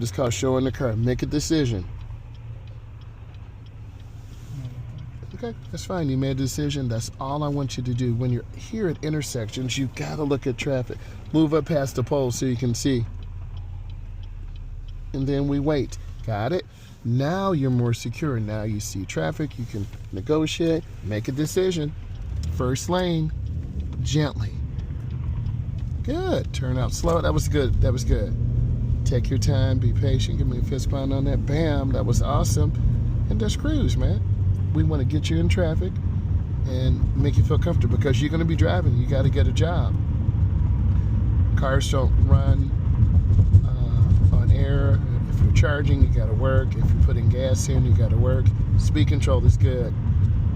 It's called showing the car. Make a decision. Okay, that's fine. You made a decision. That's all I want you to do. When you're here at intersections, you got to look at traffic. Move up past the pole so you can see. And then we wait. Got it? Now you're more secure. Now you see traffic. You can negotiate. Make a decision. First lane. Gently. Good. Turn out slow. That was good. That was good. Take your time. Be patient. Give me a fist pound on that. Bam. That was awesome. And just cruise, man. We want to get you in traffic and make you feel comfortable because you're going to be driving. You got to get a job. Cars don't run on air. If you're charging, you got to work. If you're putting gas in, you got to work. Speed control is good.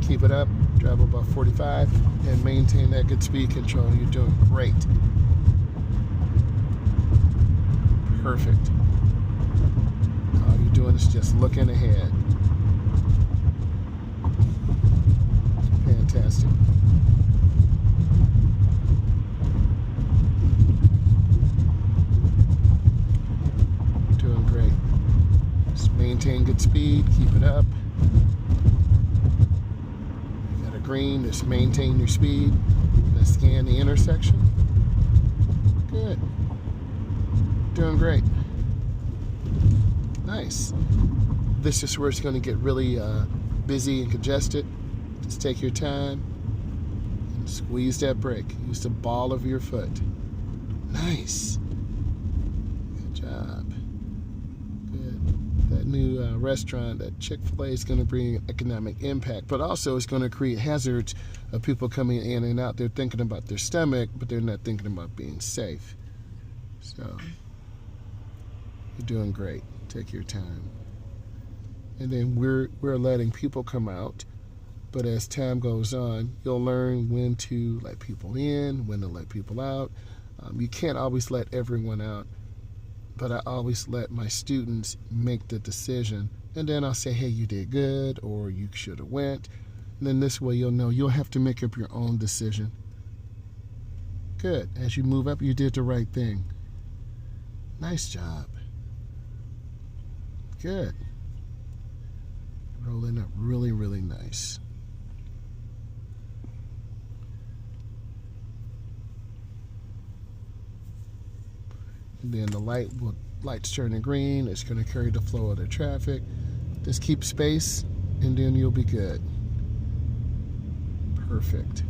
Keep it up. Drive about 45 and maintain that good speed control. You're doing great. Perfect. All you're doing is just looking ahead. Fantastic. Doing great. Just maintain good speed. Keep it up. You got a green. Just maintain your speed. Let's scan the intersection. Good. Doing great. Nice. This is where it's going to get really busy and congested. Just take your time and squeeze that brake. Use the ball of your foot. Nice. Good job. Good. That new restaurant, that Chick-fil-A, is going to bring economic impact, but also it's going to create hazards of people coming in and out. They're thinking about their stomach, but they're not thinking about being safe. So, you're doing great. Take your time. And then we're letting people come out. But as time goes on, you'll learn when to let people in, when to let people out. You can't always let everyone out, but I always let my students make the decision. And then I'll say, hey, you did good, or you should have went. And then this way you'll know you'll have to make up your own decision. Good. As you move up, you did the right thing. Nice job. Good. Rolling up really, really nice. And then the light's turning green. It's going to carry the flow of the traffic. Just keep space, and then you'll be good. Perfect.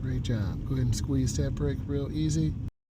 Great job. Go ahead and squeeze that brake real easy.